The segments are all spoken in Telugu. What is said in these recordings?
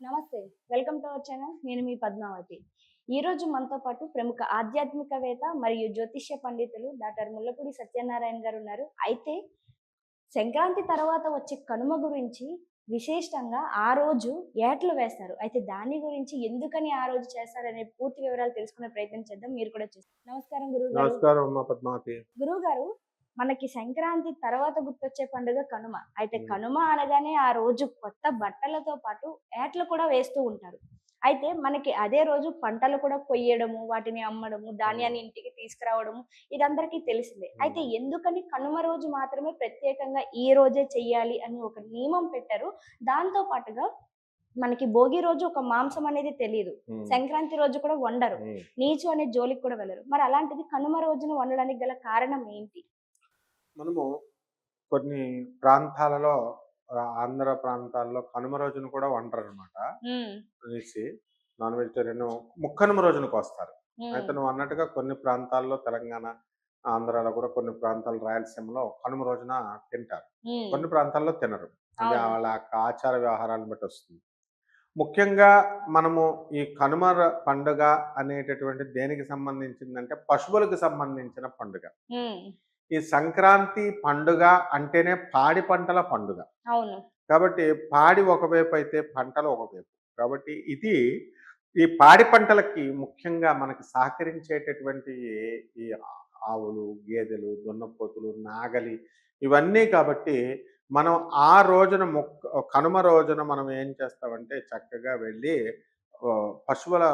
నమస్తే. Welcome to our channel. నేను మీ పద్మావతి. ఈరోజు మనతో పాటు ప్రముఖ ఆధ్యాత్మికవేత్త మరియు జ్యోతిష్య పండితులు డాక్టర్ ముల్లపూడి సత్యనారాయణ గారు ఉన్నారు. అయితే సంక్రాంతి తర్వాత వచ్చే కనుమ గురించి విశేషంగా ఆ రోజు ఏటలు వేస్తారు. అయితే దాని గురించి ఎందుకని ఆ రోజు చేస్తారనే పూర్తి వివరాలు తెలుసుకునే ప్రయత్నం చేద్దాం. మీరు కూడా నమస్కారం గురువుగారు. నమస్కారం అమ్మ పద్మావతి. గురువుగారు, మనకి సంక్రాంతి తర్వాత గుర్తొచ్చే పండుగ కనుమ. అయితే హ్మ్. కనుమ అనగానే ఆ రోజు కొత్త బట్టలతో పాటు ఏటలు కూడా వేస్తూ ఉంటారు. అయితే మనకి అదే రోజు పంటలు కూడా కొయ్యడము, వాటిని అమ్మడము, హ్మ్. ధాన్యాన్ని ఇంటికి తీసుకురావడము ఇదందరికీ తెలిసిందే. అయితే హ్మ్. ఎందుకని కనుమ రోజు మాత్రమే ప్రత్యేకంగా ఈ రోజే చెయ్యాలి అని ఒక నియమం పెట్టారు. దాంతో పాటుగా మనకి భోగి రోజు ఒక మాంసం అనేది తెలీదు. హ్మ్. సంక్రాంతి రోజు కూడా వండరు. హ్మ్. నీచు అనే జోలికి కూడా వెళ్లరు. మరి అలాంటిది కనుమ రోజున వండడానికి గల కారణం ఏంటి? మనము కొన్ని ప్రాంతాలలో ఆంధ్ర ప్రాంతాల్లో కనుమ రోజున కూడా వండరనమాట. హ్మ్. అనేసి నాన్ వెజిటేరియన్ ముక్కనుమ రోజున కోస్తారు. హ్మ్. అయితే నువ్వు అన్నట్టుగా కొన్ని ప్రాంతాల్లో తెలంగాణ, ఆంధ్రాలో కూడా కొన్ని ప్రాంతాలు రాయలసీమలో కనుమ రోజున తింటారు. హ్మ్. కొన్ని ప్రాంతాల్లో తినరు. అది అవును. వాళ్ళ యొక్క ఆచార వ్యవహారాలను బట్టి వస్తుంది. ముఖ్యంగా మనము ఈ కనుమ పండుగ అనేటటువంటిది దేనికి సంబంధించిందంటే పశువులకు సంబంధించిన పండుగ. హ్మ్. ఈ సంక్రాంతి పండుగ అంటేనే పాడి పంటల పండుగ. అవును. కాబట్టి పాడి ఒకవైపు అయితే పంటలు ఒకవైపు. కాబట్టి ఇది ఈ పాడి పంటలకి ముఖ్యంగా మనకి సహకరించేటటువంటి ఈ ఆవులు, గేదెలు, దున్నపోతులు, నాగలి ఇవన్నీ కాబట్టి మనం ఆ రోజున కనుమ రోజున మనం ఏం చేస్తామంటే చక్కగా వెళ్ళి పశువుల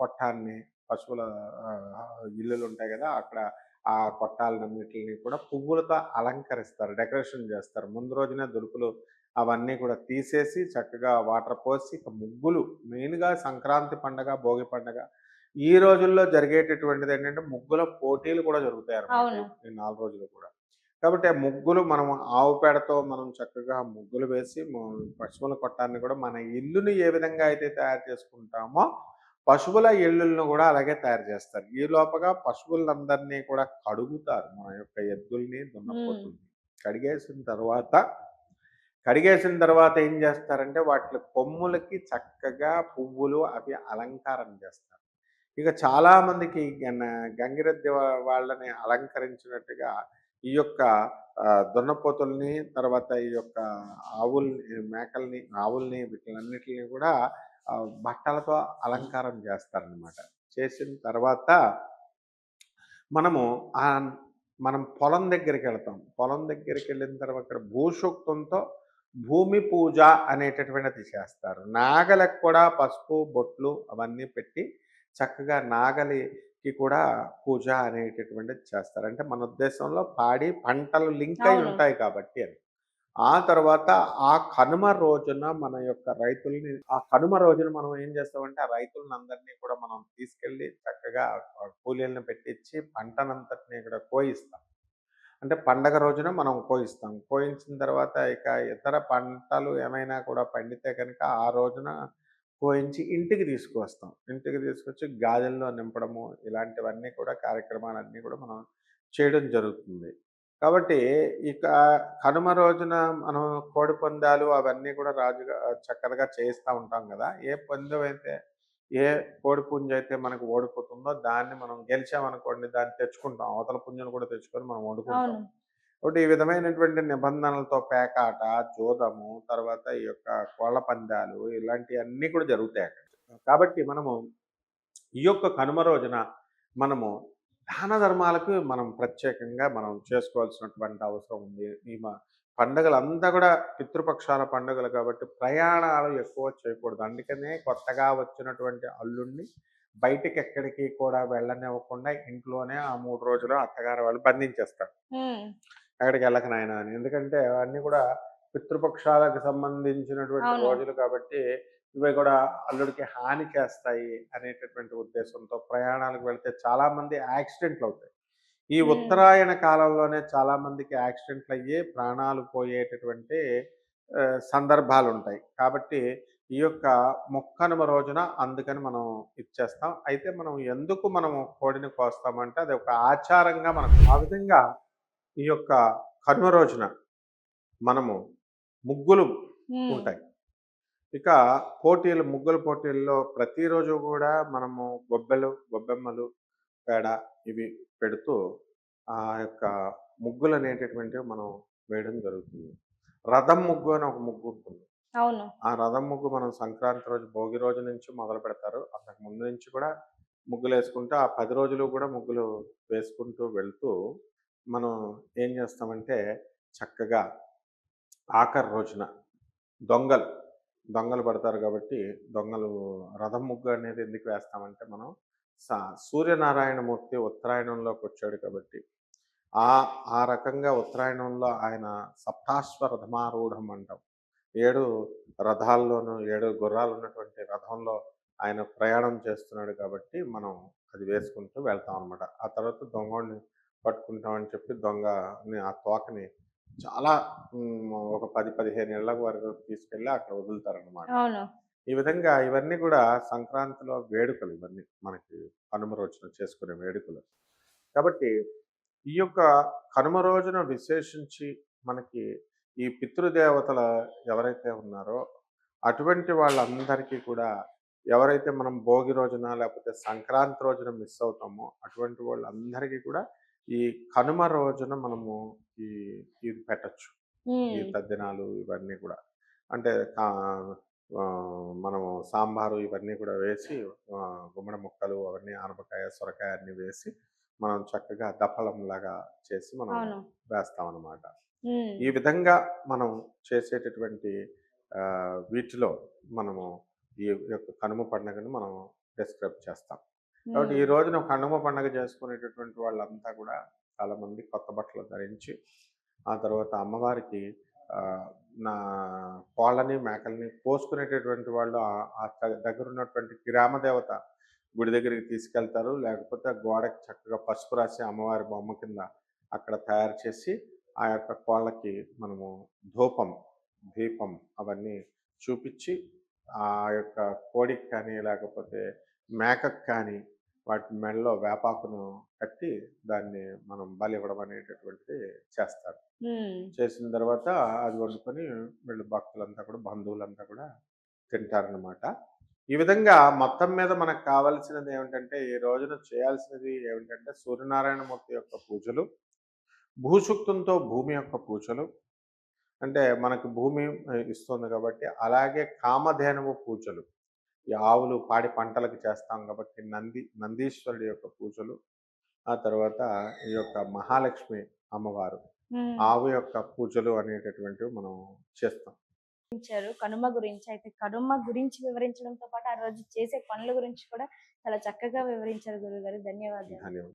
కొట్టాన్ని, పశువుల ఇల్లులుంటాయి గదా! అక్కడ ఆ కొట్టాలన్నిటిని కూడా పువ్వులతో అలంకరిస్తారు. డెకరేషన్ జేస్తారు. ముందు రోజునే దులుపులు అవన్నీ కూడా తీసేసి చక్కగా వాటర్ పోసి ఇక ముగ్గులు మెయిన్‌గా సంక్రాంతి పండగ, భోగి పండగ ఈ రోజుల్లో జరిగేటటువంటిదేంటంటే ముగ్గుల పోటీలు కూడా జరుగుతాయన్నమాట. అవును. ఈ 4 రోజులు కూడా. కాబట్టి ఆ ముగ్గులు మనం ఆవు పేడతో మనం చక్కగా ముగ్గులు వేసి పశువుల కొట్టాన్ని కూడా మన ఇల్లుని ఏ విధంగా అయితే తయారు చేసుకుంటామో పశువుల ఇళ్ళను కూడా అలాగే తయారు చేస్తారు. ఈ లోపగా పశువులందరినీ కూడా కడుగుతారు. మన యొక్క ఎద్దుల్ని, హ్మ్. దున్నపోతుల్ని. కడిగేసిన తర్వాత కడిగేసిన తర్వాత ఏం చేస్తారంటే వాటి కొమ్ములకి చక్కగా పువ్వులు అవి అలంకారం చేస్తారు. ఇక చాలామందికి గంగిరెద్దు వాళ్ళని అలంకరించినట్టుగా ఈ యొక్క దున్నపోతుల్ని, తర్వాత ఈ యొక్క ఆవుల్ని, మేకల్ని, ఆవుల్ని వీటిలన్నిటిని కూడా బట్టలతో అలంకారం చేస్తారనమాట. చేసిన తర్వాత మనము మనం పొలం దగ్గరికెళ్తాం. పొలం దగ్గరికెళ్ళిన తర్వాత అక్కడ భూసూక్తంతో భూమి పూజ అనేటటువంటిది చేస్తారు. నాగలికి కూడా పసుపు, బొట్లు అవన్నీ పెట్టి చక్కగా నాగలికి కూడా పూజ అనేటటువంటిది చేస్తారు. అంటే మన ఉద్దేశంలో పాడి పంటలు లింక్ అయి అవును. ఉంటాయి కాబట్టి అని. ఆ తర్వాత ఆ కనుమ రోజున మన యొక్క రైతుల్ని ఆ కనుమ రోజున మనం ఏం చేస్తామంటే, ఆ రైతులనందరినీ కూడా మనం తీసుకెళ్ళి చక్కగా కూలీలను పెట్టించి పంటనంతటిని కూడా కోయిస్తాం. అంటే పండగ రోజున మనం కోయిస్తాం. కోయించిన తర్వాత ఇక ఇతర పంటలు ఏమైనా కూడా పండితే కనుక ఆ రోజున కోయించి ఇంటికి తీసుకువస్తాం. ఇంటికి తీసుకొచ్చి గాదెల్లో నింపడము ఇలాంటివన్నీ కూడా కార్యక్రమాలన్నీ కూడా మనం చేయడం జరుగుతుంది. కాబట్టి ఇక కనుమ రోజున మనం కోడిపందాలు అవన్నీ కూడా చక్కగా చేయిస్తా ఉంటాం గదా! ఏ పందెమైతే ఏ కోడి పుంజైతే మనకు ఓడిపోతుందో దాన్ని మనం గెలిచామనుకోండి దాన్ని తెచ్చుకుంటాం. అవతల పుంజును కూడా తెచ్చుకొని మనం వండుకుంటాం. అవును. కాబట్టి ఈ విధమైనటువంటి నిబంధనలతో పేకాట, జూదము, తర్వాత ఈ యొక్క కోళ్ళ పందాలు ఇలాంటియన్నీ కూడా జరుగుతాయక్కడ. కాబట్టి మనము ఈ యొక్క కనుమ రోజున మనము దాన ధర్మాలకు మనం ప్రత్యేకంగా మనం చేసుకోవాల్సినటువంటి అవసరం ఉంది. పండుగలంతా కూడా పితృపక్షాల పండుగలు కాబట్టి ప్రయాణాలు ఎక్కువ చేయకూడదు. అందుకనే కొత్తగా వచ్చినటువంటి అల్లుడిని బయటికెక్కడికి కూడా వెళ్ళనివ్వకుండా ఇంట్లోనే ఆ 3 రోజులు అత్తగారు వాళ్ళు బంధించేస్తారు. హ్మ్. ఎక్కడికెళ్ళకు నాయనా అని. ఎందుకంటే అవన్నీ కూడా పితృపక్షాలకు సంబంధించినటువంటి అవును. రోజులు కాబట్టి, ఇవి కూడా అల్లుడికి హాని చేస్తాయి అనేటటువంటి ఉద్దేశంతో ప్రయాణాలకు వెళ్తే చాలామంది యాక్సిడెంట్‌లవుతాయి. ఈ హ్మ్. ఉత్తరాయణ కాలంలోనే చాలామందికి యాక్సిడెంట్‌లయ్యి ప్రాణాలు పోయేటటువంటి సందర్భాలుంటాయి. కాబట్టి ఈ యొక్క ముక్కనుమ రోజున అందుకని మనం ఇచ్చేస్తాం. అయితే మనం ఎందుకు మనము కోడిని కోస్తామంటే అది ఒక ఆచారంగా మనకు ఆ విధంగా ఈ యొక్క కనుమ రోజున మనము ముగ్గులు హ్మ్. ఉంటాయి. ఇక పోటీలు, ముగ్గుల పోటీల్లో ప్రతిరోజు గూడా మనము గొబ్బెమ్మలు, పేడ ఇవి పెడుతూ ఆ యొక్క ముగ్గులనేటటువంటివి మనం వేయడం జరుగుతుంది. రథం ముగ్గు అని ఒక ముగ్గు ఉంటుంది. అవును. ఆ రథం ముగ్గు మనం సంక్రాంతి రోజు, భోగి రోజు నుంచి మొదలుపెడతారు. అంతకు ముందు నుంచి కూడా ముగ్గులేసుకుంటూ, ఆ 10 రోజులు కూడా ముగ్గులు వేసుకుంటూ వెళ్తూ, మనం ఏం చేస్తామంటే చక్కగా ఆఖరి రోజున దొంగలు, దొంగలు పడతారు కాబట్టి, దొంగలు రథం ముగ్గు అనేది ఎందుకు వేస్తామంటే మనం స సూర్యనారాయణమూర్తి ఉత్తరాయణంలోకొచ్చాడు కాబట్టి, ఆ ఆ రకంగా ఉత్తరాయణంలో ఆయన సప్తాశ్వరథమారూఢం అంటాం. 7 రథాల్లోనూ 7 గుర్రాలున్నటువంటి రథంలో ఆయన ప్రయాణం చేస్తున్నాడు కాబట్టి, మనం అది వేసుకుంటూ వెళ్తామనమాట. ఆ తర్వాత దొంగోడిని పట్టుకుంటామని చెప్పి దొంగని ఆ తోకని చాలా ఒక 10, 15 ఇళ్ళ వరకు తీసుకెళ్ళి అక్కడ వదులుతారనమాట. అవును. ఈ విధంగా ఇవన్నీ గూడా సంక్రాంతిలో వేడుకలు ఇవన్నీ. మనకి కనుమ రోజున చేసుకునే వేడుకలు. కాబట్టి ఈ యొక్క కనుమ రోజున విశేషించి మనకి ఈ పితృదేవతల ఎవరైతే ఉన్నారో అటువంటి వాళ్ళందరికీ కూడా ఎవరైతే మనం భోగి రోజున లేకపోతే సంక్రాంతి రోజున మిస్ అవుతామో అటువంటి వాళ్ళందరికీ కూడా ఈ కనుమ రోజున మనము ఈ ఇది పెట్టొచ్చు. ఈ హ్మ్. తద్దినాలు ఇవన్నీ కూడా. అంటే మనము సాంబారు ఇవన్నీ కూడా వేసి గుమ్మడి ముక్కలు అవన్నీ ఆనపకాయ, సొరకాయ అన్నీ వేసి మనం చక్కగా దప్పలంలాగా చేసి మనం అవును. వేస్తామనమాట. హ్మ్. ఈ విధంగా మనం చేసేటటువంటి వీటిలో మనము ఈ యొక్క కనుమ పండుగను మనం డిస్క్రైబ్ చేస్తాం. కాబట్టి ఈ హ్మ్. రోజున కనుమ పండుగ చేసుకునేటటువంటి వాళ్ళంతా కూడా చాలామంది కొత్త బట్టలు ధరించి, ఆ తర్వాత అమ్మవారికి ఆహ్, నా కోళ్ళని, మేకలని కోసుకునేటటువంటి వాళ్ళు దగ్గరున్నటువంటి గ్రామ దేవత గుడి దగ్గరికి తీసుకెళ్తారు. లేకపోతే ఆ గోడకి చక్కగా పసుపు రాసి అమ్మవారి బొమ్మ కింద అక్కడ తయారు చేసి, ఆ యొక్క కోళ్ళకి మనము ధూపం, దీపం అవన్నీ చూపిచ్చి, ఆ యొక్క కోడికి కానీ, లేకపోతే మేకకి కానీ వాటి మెడలో వేపాకును కట్టి దాన్ని మనం బలివ్వడం అనేటటువంటిది చేస్తారు. హ్మ్. చేసిన తర్వాత అది వండుకొని వీళ్ళు భక్తులంతా కూడా, బంధువులంతా కూడా తింటారనమాట. ఈ విధంగా మొత్తం మీద మనకు కావాల్సినది ఏమిటంటే, ఈ రోజున చేయాల్సినది ఏమిటంటే, సూర్యనారాయణమూర్తి యొక్క పూజలు, భూసూక్తంతో భూమి యొక్క పూజలు. అంటే మనకు భూమి ఇస్తుంది కాబట్టి, అలాగే కామధేనువు పూజలు. ఈ ఆవులు, పాడి పంటలకు చేస్తాం కాబట్టి నందీశ్వరుడి యొక్క పూజలు, ఆ తర్వాత ఈ యొక్క మహాలక్ష్మి అమ్మవారు, హ్మ్. ఆవు యొక్క పూజలు అనేటటువంటివి మనం చేస్తాం. వివరించారు కనుమ గురించి. అయితే కనుమ గురించి వివరించడంతో పాటు, ఆ రోజు చేసే పనుల గురించి కూడా చాలా చక్కగా వివరించారు గురువుగారు. ధన్యవాదాలు. ధన్యవాదాలు.